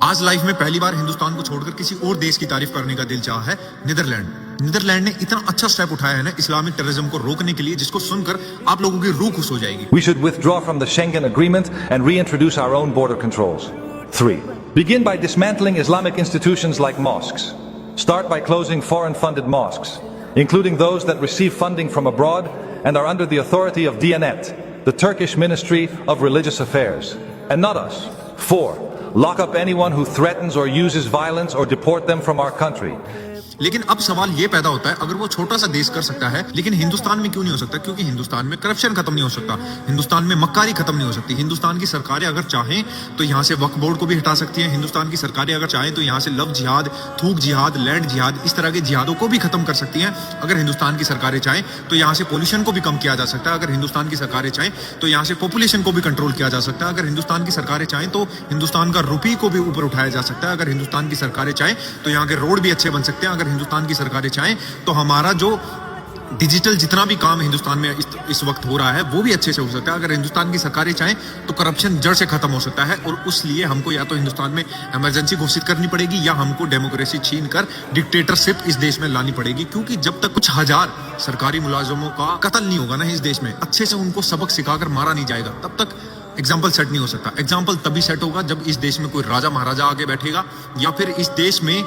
आज लाइफ में पहली बार हिंदुस्तान को छोड़कर किसी और देश की तारीफ करने का दिल चाहा है नीदरलैंड। नीदरलैंड ने इतना अच्छा स्टेप उठाया है ना इस्लामिक टेररिज्म को रोकने के लिए, जिसको सुनकर आप लोगों की रूह खुश हो जाएगी। We should withdraw from the Schengen Agreement and reintroduce our own border controls. 3. Begin by dismantling Islamic institutions like mosques. Start by closing foreign-funded mosques, including those that receive funding from abroad and are under the authority of Diyanet, the Turkish Ministry of Religious Affairs, and not us. 4. Lock up anyone who threatens or uses violence or deport them from our country. लेकिन अब सवाल ये पैदा होता है, अगर वो छोटा सा देश कर सकता है, लेकिन हिंदुस्तान में क्यों नहीं हो सकता? क्योंकि हिंदुस्तान में करप्शन खत्म नहीं हो सकता, हिंदुस्तान में मक्कारी खत्म नहीं हो सकती। हिंदुस्तान की सरकारें अगर चाहें तो यहाँ से वक्फ बोर्ड को भी हटा सकती हैं। हिंदुस्तान की सरकारें अगर चाहें तो यहाँ से लव जिहाद, थूक जिहाद, लैंड जिहाद, इस तरह के जिहादों को भी खत्म कर सकती हैं। अगर हिंदुस्तान की सरकारें चाहें तो यहाँ से पोल्यूशन को भी कम किया जा सकता है। अगर हिंदुस्तान की सरकारें चाहें तो यहाँ से पॉपुलेशन को भी कंट्रोल किया जा सकता है। अगर हिंदुस्तान की सरकारें चाहें तो हिंदुस्तान का रुपये को भी ऊपर उठाया जा सकता है। अगर हिंदुस्तान की सरकारें चाहें तो यहाँ के रोड भी अच्छे बन सकते हैं। अगर हिंदुस्तान की सरकारें चाहें तो हमारा जो डिजिटल जितना भी काम हिंदुस्तान में इस वक्त हो रहा है वो भी अच्छे से हो सकता है। अगर हिंदुस्तान की सरकारें चाहें तो करप्शन जड़ से खत्म हो सकता है, और उसलिए हमको या तो हिंदुस्तान में इमरजेंसी घोषित करनी पड़ेगी या हमको डेमोक्रेसी छीन कर डिक्टेटरशिप इस देश में लानी पड़ेगी। क्योंकि जब तक कुछ हजार सरकारी मुलाजिमों का कत्ल नहीं होगा ना इस देश में, अच्छे से उनको सबक सिखाकर मारा नहीं जाएगा, तब तक एग्जाम्पल सेट नहीं हो सकता। एग्जाम्पल तभी सेट होगा जब इस देश में कोई राजा महाराजा आगे बैठेगा, या फिर इस देश में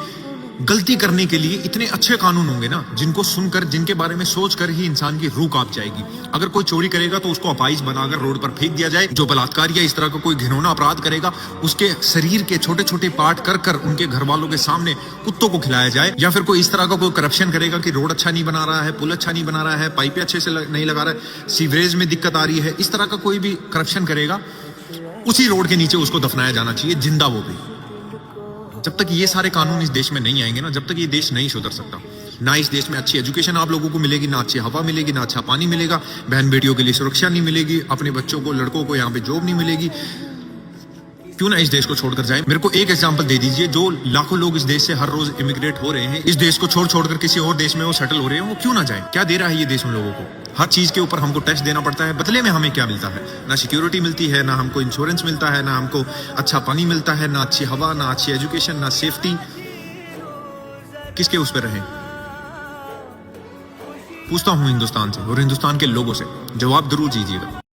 गलती करने के लिए इतने अच्छे कानून होंगे ना, जिनको सुनकर, जिनके बारे में सोचकर ही इंसान की रूह कांप जाएगी। अगर कोई चोरी करेगा तो उसको अपाइज बनाकर रोड पर फेंक दिया जाए। जो बलात्कार या इस तरह का कोई घिनौना अपराध करेगा उसके शरीर के छोटे छोटे पार्ट कर कर उनके घर वालों के सामने कुत्तों को खिलाया जाए। या फिर कोई इस तरह का कोई करप्शन करेगा कि रोड अच्छा नहीं बना रहा है, पुल अच्छा नहीं बना रहा है, पाइपें अच्छे से नहीं लगा रहा है, सीवरेज में दिक्कत आ रही है, इस तरह का कोई भी करप्शन करेगा, उसी रोड के नीचे उसको दफनाया जाना चाहिए, जिंदा वो भी। जब तक ये सारे कानून इस देश में नहीं आएंगे ना, जब तक ये देश नहीं सुधर सकता। ना इस देश में अच्छी एजुकेशन आप लोगों को मिलेगी, ना अच्छी हवा मिलेगी, ना अच्छा पानी मिलेगा, बहन बेटियों के लिए सुरक्षा नहीं मिलेगी, अपने बच्चों को, लड़कों को यहाँ पे जॉब नहीं मिलेगी। क्यों ना इस देश को छोड़कर जाए? मेरे को एक एग्जांपल दे दीजिए, जो लाखों लोग इस देश से हर रोज इमिग्रेट हो रहे हैं, इस देश को छोड़कर किसी और देश में वो सेटल हो रहे हैं, वो क्यों ना जाए? क्या दे रहा है ये देश उन लोगों को? हर चीज के ऊपर हमको टैक्स देना पड़ता है, बदले में हमें क्या मिलता है? ना सिक्योरिटी मिलती है, ना हमको इंश्योरेंस मिलता है, ना हमको अच्छा पानी मिलता है, ना अच्छी हवा, ना अच्छी एजुकेशन, ना सेफ्टी। किसके उस पर रहे? पूछता हूं हिंदुस्तान से और हिंदुस्तान के लोगों से, जवाब जरूर दीजिएगा।